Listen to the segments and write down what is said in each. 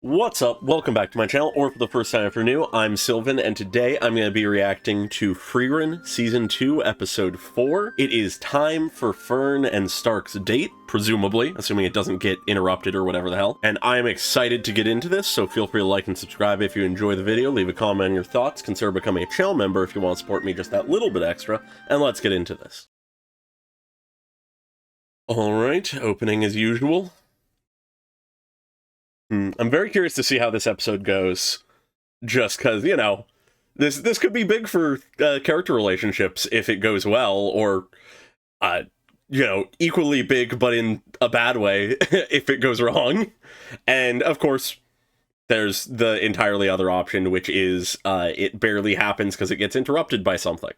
What's up? Welcome back to my channel, or for the first time if you're new, I'm Sylvan, and today I'm going to be reacting to Frieren Season 2, Episode 4. It is time for Fern and Stark's date, presumably, assuming it doesn't get interrupted or whatever the hell. And I'm excited to get into this, so feel free to like and subscribe if you enjoy the video, leave a comment on your thoughts, consider becoming a channel member if you want to support me just that little bit extra, and let's get into this. Alright, opening as usual. I'm very curious to see how this episode goes, just because, you know, this could be big for character relationships if it goes well, or, equally big but in a bad way if it goes wrong. And, of course, there's the entirely other option, which is it barely happens because it gets interrupted by something.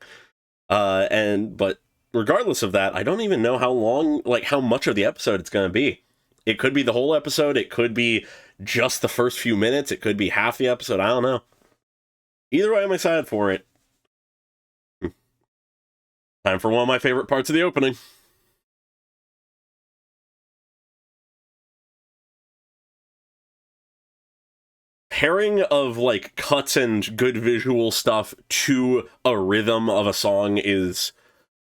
But regardless of that, I don't even know how long, like, how much of the episode it's going to be. It could be the whole episode, it could be just the first few minutes, it could be half the episode, I don't know. Either way, I'm excited for it. Time for one of my favorite parts of the opening. Pairing of, like, cuts and good visual stuff to a rhythm of a song is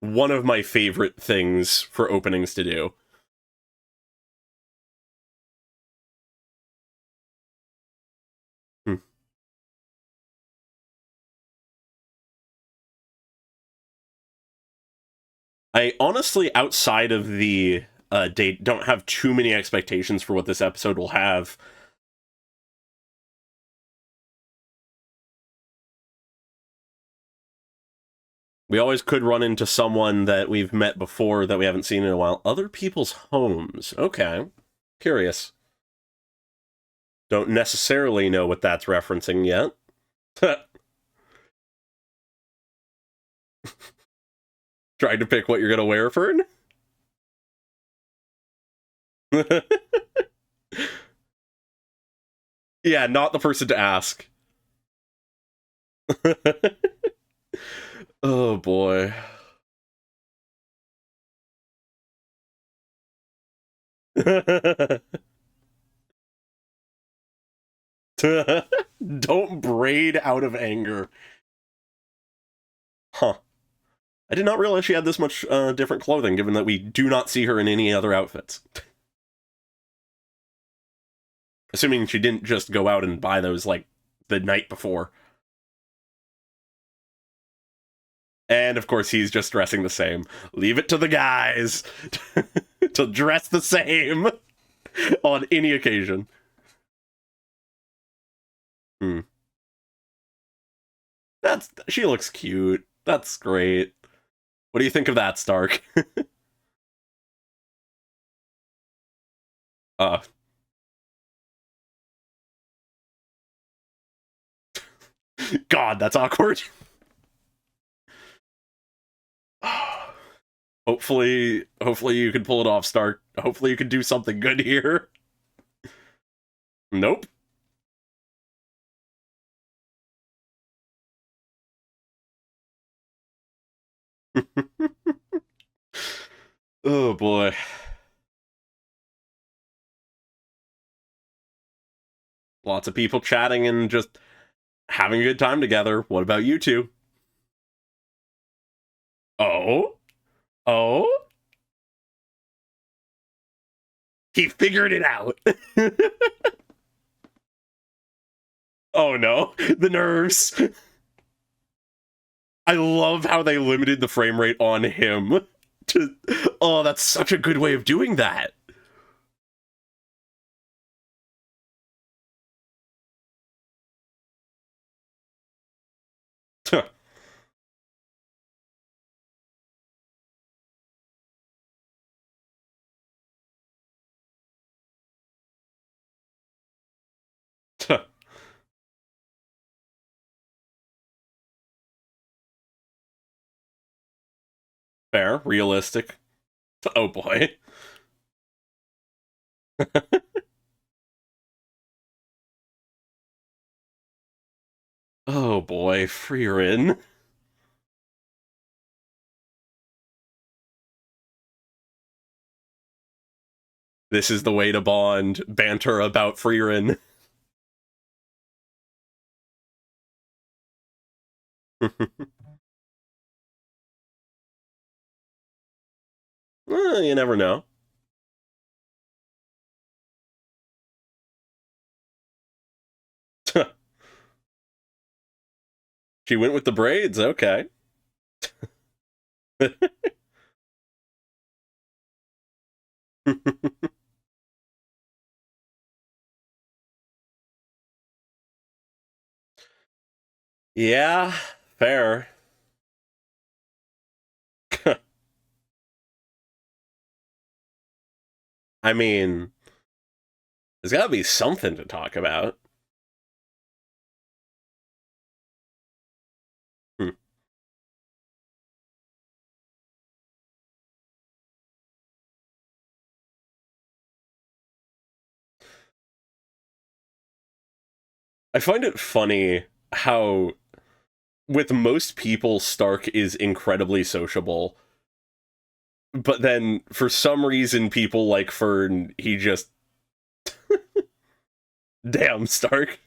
one of my favorite things for openings to do. I honestly, outside of the date, don't have too many expectations for what this episode will have. We always could run into someone that we've met before that we haven't seen in a while. Other people's homes. Okay. Curious. Don't necessarily know what that's referencing yet. Trying to pick what you're going to wear, Fern? Yeah, not the person to ask. Oh, boy. Don't braid out of anger. Huh. I did not realize she had this much different clothing, given that we do not see her in any other outfits. Assuming she didn't just go out and buy those, like, the night before. And, of course, he's just dressing the same. Leave it to the guys to dress the same on any occasion. She looks cute. That's great. What do you think of that, Stark? uh, God, that's awkward. Hopefully you can pull it off, Stark. Hopefully you can do something good here. Nope. Oh boy. Lots of people chatting and just having a good time together. What about you two? Oh? Oh? He figured it out. Oh no, the nerves. I love how they limited the frame rate on him. Oh, that's such a good way of doing that. Fair, realistic. Oh boy. Oh boy, Frieren. This is the way to bond. Banter about Frieren. You never know. She went with the braids. Okay. Yeah, fair. I mean, there's got to be something to talk about. Hmm. I find it funny how, with most people, Stark is incredibly sociable, but then for some reason, people like Fern, he just, damn, Stark.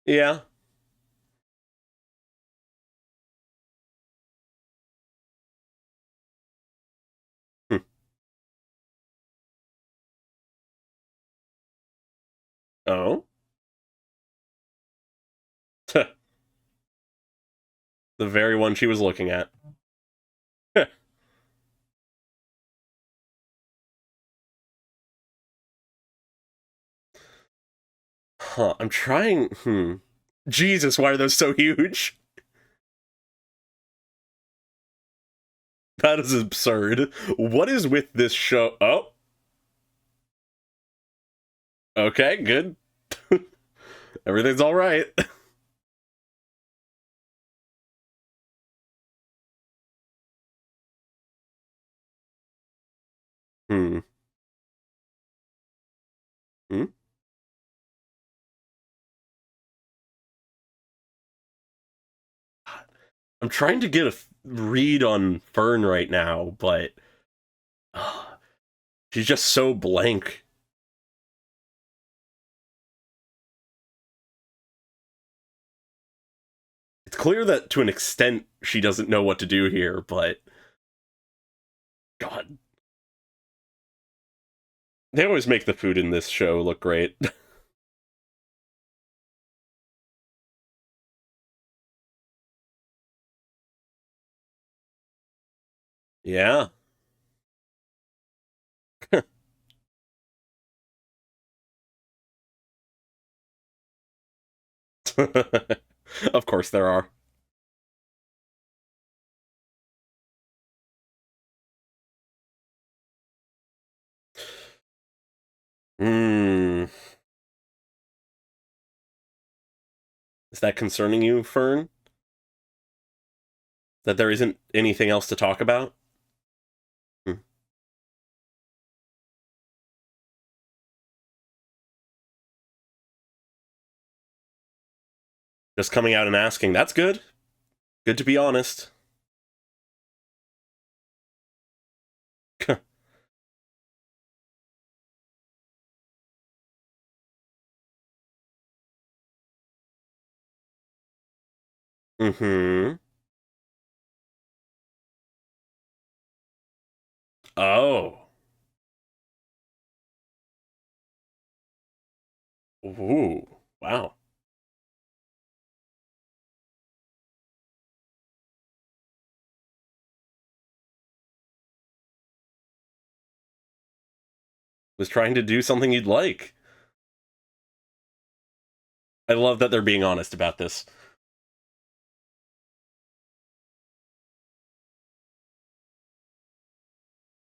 Yeah. Hmm. Oh. The very one she was looking at. Huh. I'm trying. Jesus, why are those so huge? That is absurd. What is with this show? Oh, okay, good. Everything's all right. Hmm. Hmm. I'm trying to get a read on Fern right now, but she's just so blank. It's clear that to an extent she doesn't know what to do here, but God, they always make the food in this show look great. Yeah. Of course there are. Hmm. Is that concerning you, Fern? That there isn't anything else to talk about? Hmm. Just coming out and asking, that's good. Good to be honest. Mm-hmm. Oh. Ooh. Wow. Was trying to do something you'd like. I love that they're being honest about this.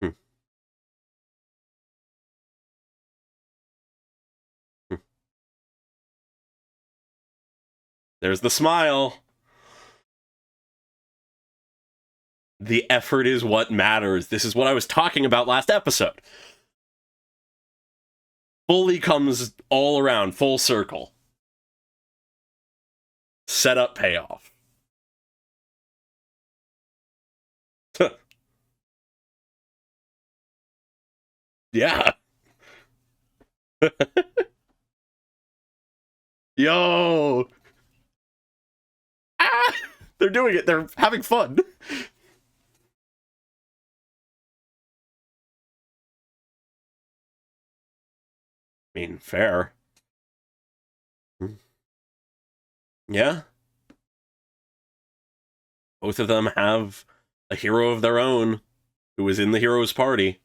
Hmm. Hmm. There's the smile. The effort is what matters. This is what I was talking about last episode. Fully comes all around, full circle. Setup payoff. Yeah. Yo. Ah! They're doing it. They're having fun. I mean, fair. Yeah. Both of them have a hero of their own who is in the hero's party.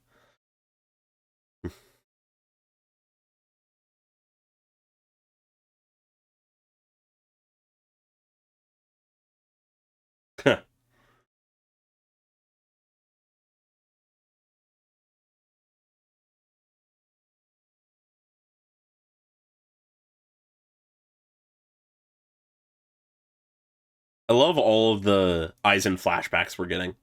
I love all of the Eisen flashbacks we're getting.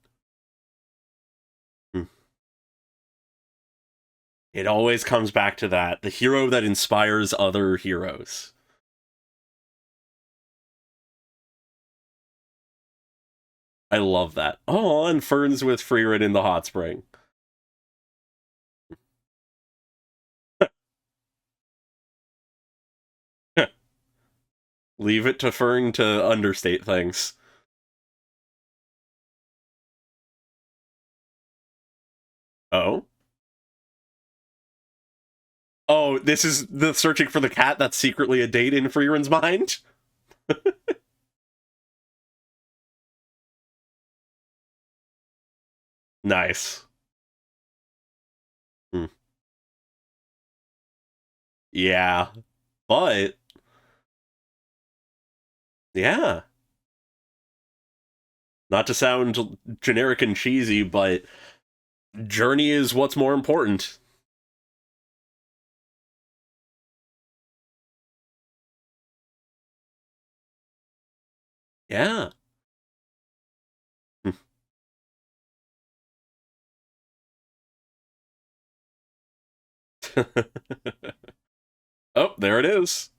It always comes back to that. The hero that inspires other heroes. I love that. Oh, and Fern's with Frieren in the hot spring. Leave it to Fern to understate things. Oh? Oh, this is the searching for the cat that's secretly a date in Frieren's mind? Nice. Hmm. Yeah. But, yeah. Not to sound generic and cheesy, but journey is what's more important. Yeah. Oh, there it is.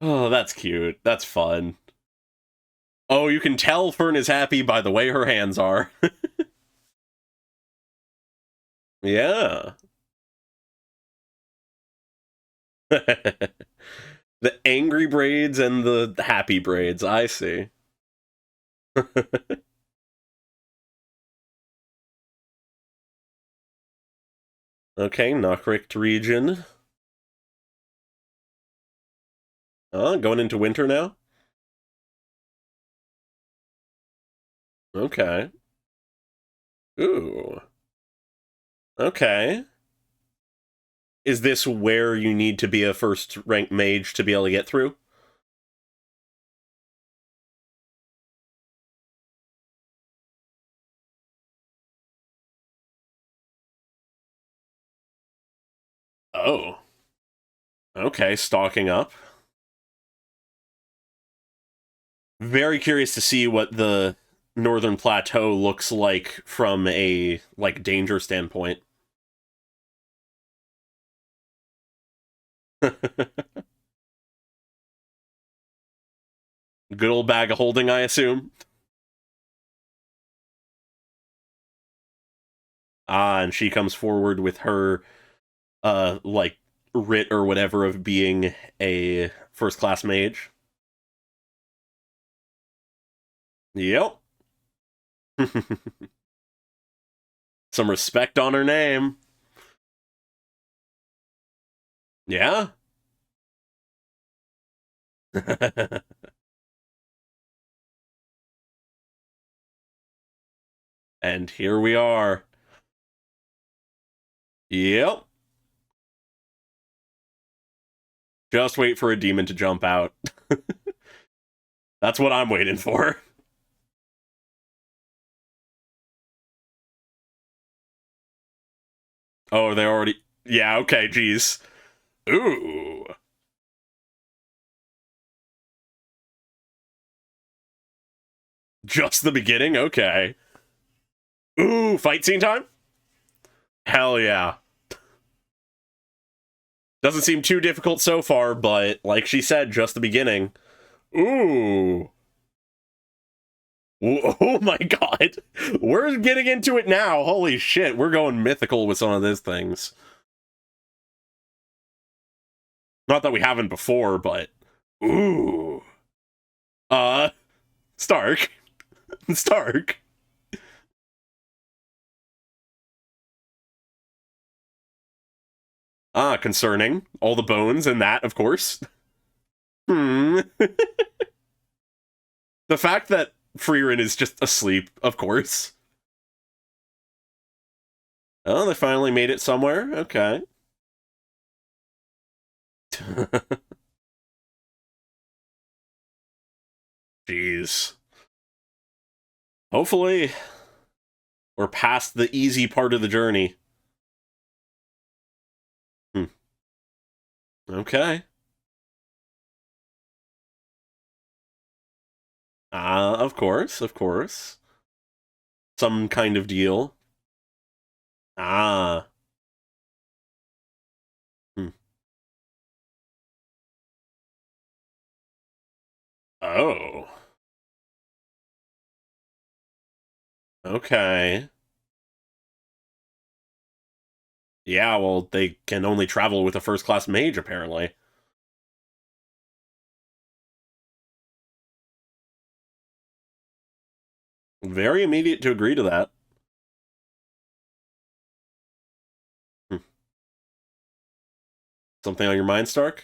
Oh, that's cute. That's fun. Oh, you can tell Fern is happy by the way her hands are. Yeah. The angry braids and the happy braids, I see. Okay, Knockricht region. Going into winter now? Okay. Ooh. Okay. Is this where you need to be a first rank mage to be able to get through? Oh. Okay, stalking up. Very curious to see what the Northern Plateau looks like from a like danger standpoint. Good old bag of holding, I assume. And she comes forward with her like writ or whatever of being a first class mage. Yep. Some respect on her name. Yeah. And here we are. Yep. Just wait for a demon to jump out. That's what I'm waiting for. Oh, they already. Yeah, okay, geez. Ooh. Just the beginning? Okay. Ooh, fight scene time? Hell yeah. Doesn't seem too difficult so far, but like she said, just the beginning. Ooh. Oh my god. We're getting into it now. Holy shit. We're going mythical with some of these things. Not that we haven't before, but... Ooh. Stark. Stark. Concerning. All the bones and that, of course. Hmm. The fact that Frieren is just asleep, of course. Oh, they finally made it somewhere? Okay. Jeez. Hopefully, we're past the easy part of the journey. Okay. Of course, of course. Some kind of deal. Ah. Hmm. Oh. Okay. Yeah, well, they can only travel with a first-class mage, apparently. Very immediate to agree to that. Hmm. Something on your mind, Stark?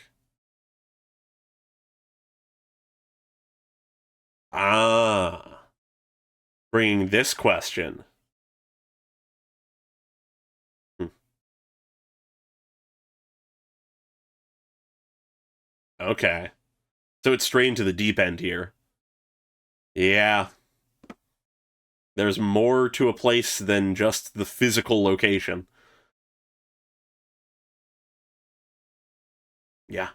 Ah. Bringing this question. Hmm. Okay. So it's straight into the deep end here. Yeah. There's more to a place than just the physical location. Yeah.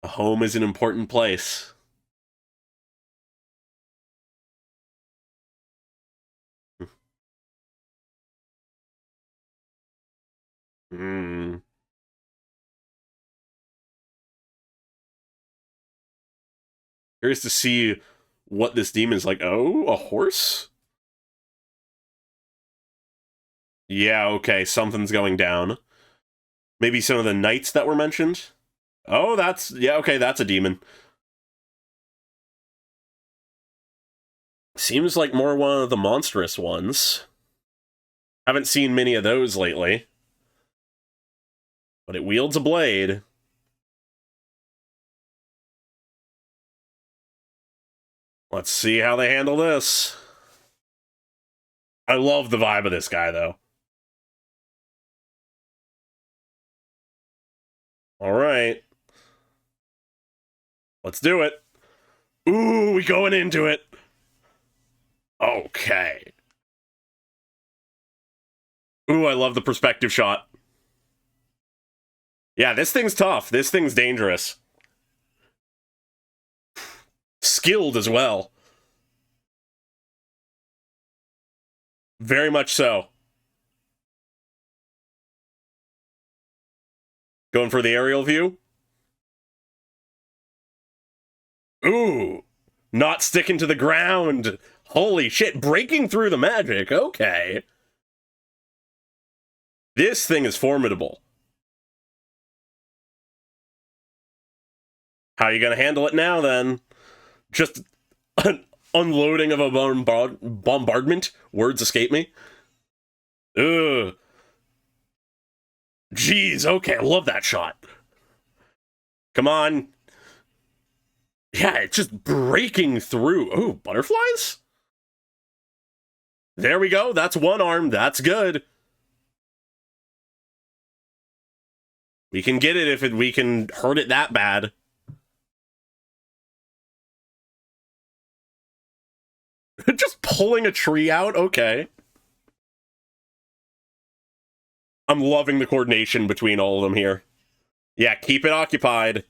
A home is an important place. Hmm. Curious to see what this demon's like. Oh, a horse? Yeah, okay, something's going down. Maybe some of the knights that were mentioned? Oh, that's... Yeah, okay, that's a demon. Seems like more one of the monstrous ones. Haven't seen many of those lately. But it wields a blade. Let's see how they handle this. I love the vibe of this guy, though. Alright. Let's do it. Ooh, we going into it. Okay. Ooh, I love the perspective shot. Yeah, this thing's tough. This thing's dangerous. Skilled as well. Very much so. Going for the aerial view? Ooh. Not sticking to the ground. Holy shit, breaking through the magic. Okay. This thing is formidable. How are you gonna handle it now, then? Just an unloading of a bombardment? Words escape me. Ugh. Jeez, okay, I love that shot. Come on. Yeah, it's just breaking through. Ooh, butterflies? There we go. That's one arm. That's good. We can get it if we can hurt it that bad. Just pulling a tree out? Okay. I'm loving the coordination between all of them here. Yeah, keep it occupied.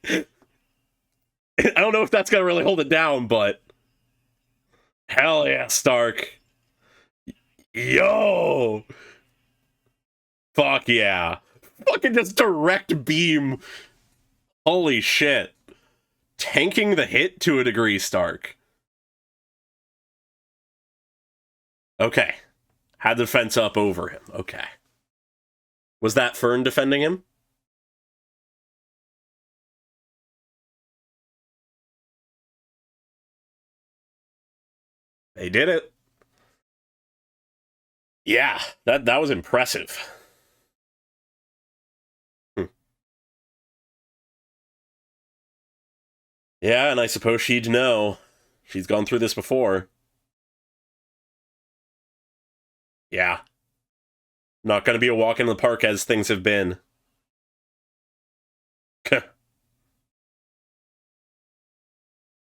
I don't know if that's gonna really hold it down, but... Hell yeah, Stark. Yo! Fuck yeah. Fucking just direct beam. Holy shit. Tanking the hit to a degree, Stark. Okay. Had the fence up over him. Okay. Was that Fern defending him? They did it. Yeah, that was impressive. Yeah, and I suppose she'd know. She's gone through this before. Yeah. Not gonna be a walk in the park as things have been.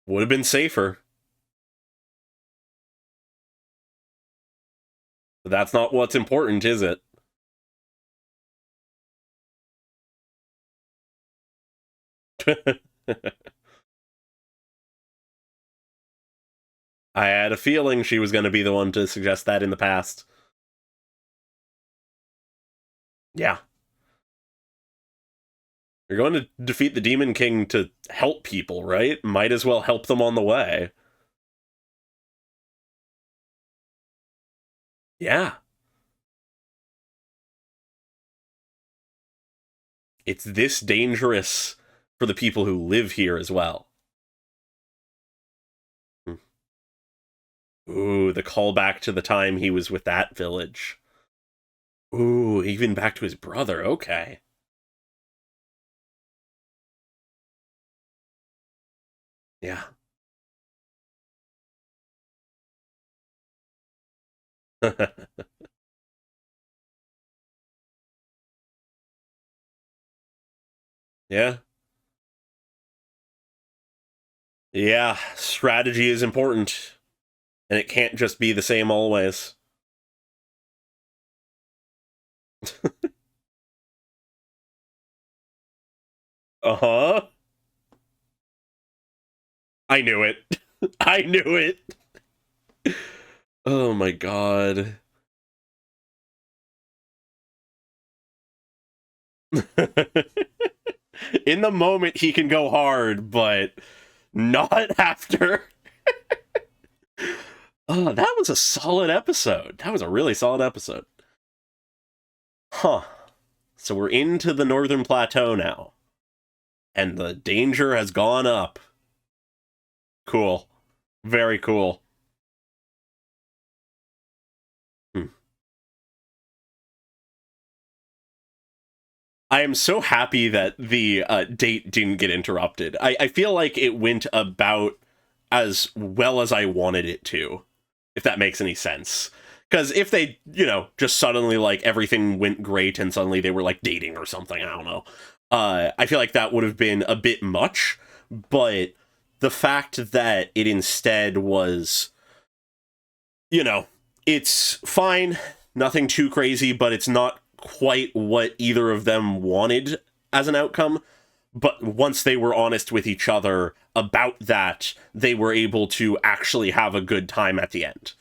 Would have been safer. But that's not what's important, is it? I had a feeling she was going to be the one to suggest that in the past. Yeah. You're going to defeat the Demon King to help people, right? Might as well help them on the way. Yeah. It's this dangerous for the people who live here as well. Ooh, the callback to the time he was with that village. Ooh, even back to his brother. Okay. Yeah. Yeah. Yeah, strategy is important. And it can't just be the same always. Uh-huh. I knew it. I knew it. Oh my god. In the moment, he can go hard, but not after. Oh, that was a solid episode. That was a really solid episode. Huh. So we're into the Northern Plateau now. And the danger has gone up. Cool. Very cool. I am so happy that the date didn't get interrupted. I feel like it went about as well as I wanted it to, if that makes any sense. Because if they, just suddenly, like, everything went great and suddenly they were, like, dating or something, I don't know. I feel like that would have been a bit much, but the fact that it instead was, it's fine, nothing too crazy, but it's not quite what either of them wanted as an outcome. But once they were honest with each other about that, they were able to actually have a good time at the end.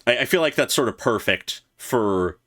I feel like that's sort of perfect for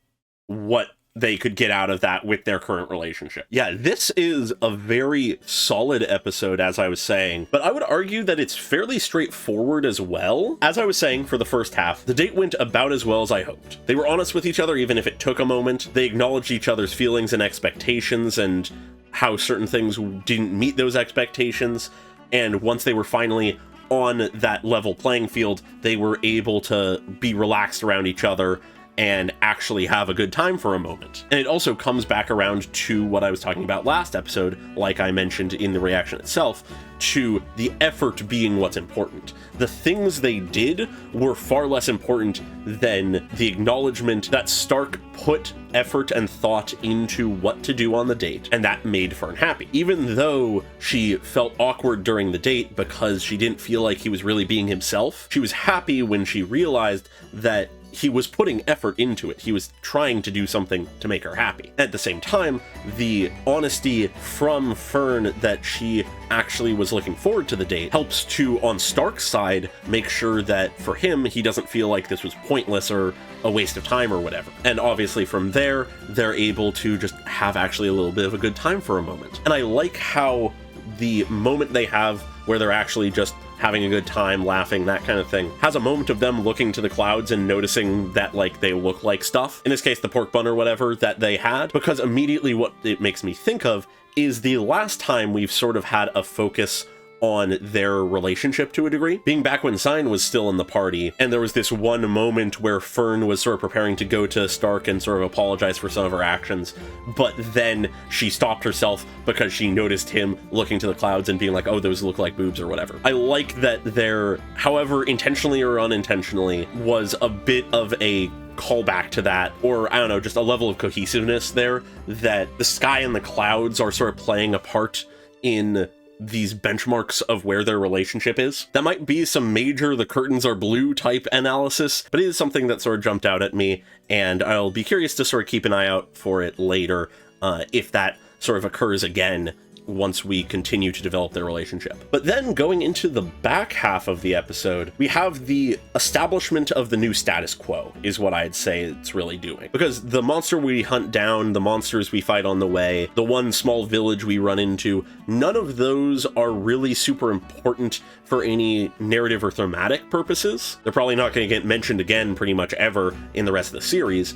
what they could get out of that with their current relationship. Yeah, this is a very solid episode, as I was saying, but I would argue that it's fairly straightforward as well. As I was saying, for the first half, the date went about as well as I hoped. They were honest with each other, even if it took a moment. They acknowledged each other's feelings and expectations and how certain things didn't meet those expectations. And once they were finally on that level playing field, they were able to be relaxed around each other and actually have a good time for a moment. And it also comes back around to what I was talking about last episode, like I mentioned in the reaction itself, to the effort being what's important. The things they did were far less important than the acknowledgement that Stark put effort and thought into what to do on the date, and that made Fern happy. Even though she felt awkward during the date because she didn't feel like he was really being himself, she was happy when she realized that he was putting effort into it. He was trying to do something to make her happy. At the same time, the honesty from Fern that she actually was looking forward to the date helps to, on Stark's side, make sure that for him, he doesn't feel like this was pointless or a waste of time or whatever. And obviously from there, they're able to just have actually a little bit of a good time for a moment. And I like how the moment they have where they're actually just having a good time, laughing, that kind of thing, has a moment of them looking to the clouds and noticing that, like, they look like stuff. In this case, the pork bun or whatever that they had, because immediately what it makes me think of is the last time we've sort of had a focus on their relationship to a degree, being back when Sign was still in the party, and there was this one moment where Fern was sort of preparing to go to Stark and sort of apologize for some of her actions, but then she stopped herself because she noticed him looking to the clouds and being like, oh, those look like boobs or whatever. I like that there, however intentionally or unintentionally, was a bit of a callback to that, or I don't know, just a level of cohesiveness there, that the sky and the clouds are sort of playing a part in these benchmarks of where their relationship is. That might be some major the curtains are blue type analysis, but it is something that sort of jumped out at me, and I'll be curious to sort of keep an eye out for it later, if that sort of occurs again once we continue to develop their relationship. But then going into the back half of the episode, we have the establishment of the new status quo is what I'd say it's really doing. Because the monster we hunt down, the monsters we fight on the way, the one small village we run into, none of those are really super important for any narrative or thematic purposes. They're probably not going to get mentioned again pretty much ever in the rest of the series,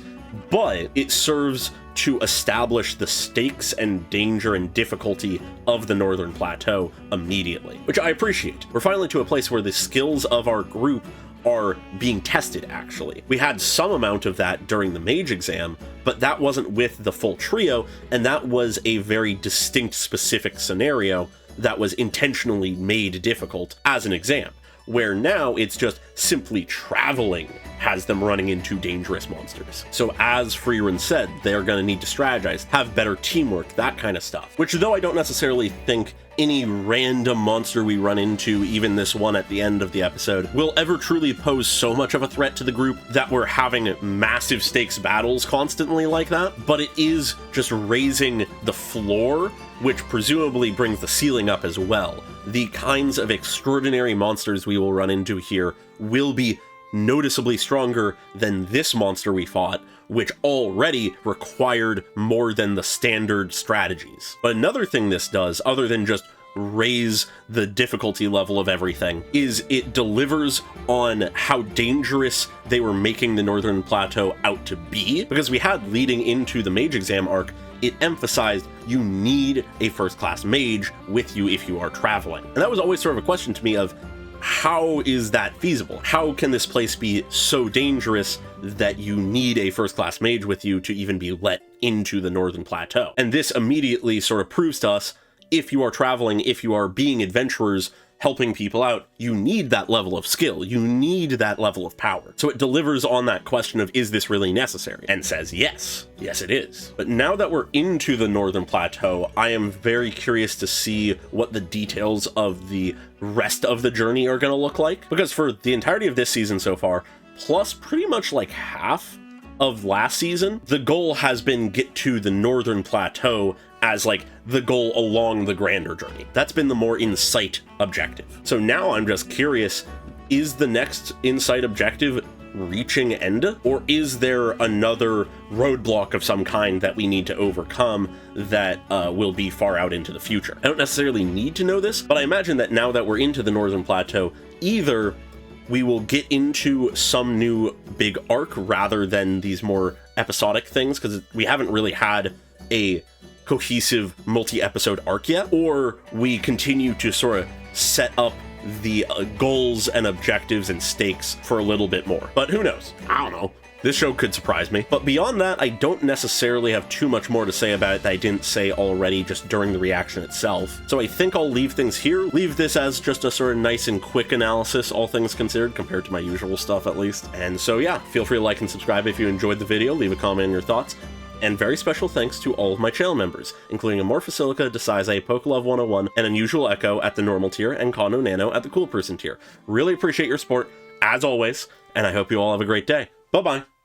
but it serves to establish the stakes and danger and difficulty of the Northern Plateau immediately, which I appreciate. We're finally to a place where the skills of our group are being tested, actually. We had some amount of that during the mage exam, but that wasn't with the full trio, and that was a very distinct, specific scenario that was intentionally made difficult as an exam, where now it's just simply traveling has them running into dangerous monsters. So as Frieren said, they're going to need to strategize, have better teamwork, that kind of stuff. Which, though I don't necessarily think any random monster we run into, even this one at the end of the episode, will ever truly pose so much of a threat to the group that we're having massive stakes battles constantly like that, but it is just raising the floor, which presumably brings the ceiling up as well. The kinds of extraordinary monsters we will run into here will be noticeably stronger than this monster we fought, which already required more than the standard strategies. But another thing this does, other than just raise the difficulty level of everything, is it delivers on how dangerous they were making the Northern Plateau out to be. Because we had, leading into the mage exam arc, it emphasized you need a first-class mage with you if you are traveling. And that was always sort of a question to me of, how is that feasible? How can this place be so dangerous that you need a first-class mage with you to even be let into the Northern Plateau? And this immediately sort of proves to us, if you are traveling, if you are being adventurers, helping people out, you need that level of skill, you need that level of power. So it delivers on that question of, is this really necessary? And says yes. Yes, it is. But now that we're into the Northern Plateau, I am very curious to see what the details of the rest of the journey are going to look like. Because for the entirety of this season so far, plus pretty much like half of last season, the goal has been get to the Northern Plateau as like the goal along the grander journey. That's been the more in-sight objective. So now I'm just curious, is the next in-sight objective reaching Enda? Or is there another roadblock of some kind that we need to overcome that will be far out into the future? I don't necessarily need to know this, but I imagine that now that we're into the Northern Plateau, either we will get into some new big arc rather than these more episodic things, because we haven't really had a cohesive multi-episode arc yet, or we continue to sort of set up the goals and objectives and stakes for a little bit more. But who knows? I don't know. This show could surprise me. But beyond that, I don't necessarily have too much more to say about it that I didn't say already just during the reaction itself. So I think I'll leave things here. Leave this as just a sort of nice and quick analysis, all things considered, compared to my usual stuff at least. And so yeah, feel free to like and subscribe if you enjoyed the video, leave a comment on your thoughts. And very special thanks to all of my channel members, including Amorphosilica, Desaize, Pokelove 101, and Unusual Echo at the normal tier, and Kano Nano at the cool person tier. Really appreciate your support, as always, and I hope you all have a great day. Bye-bye.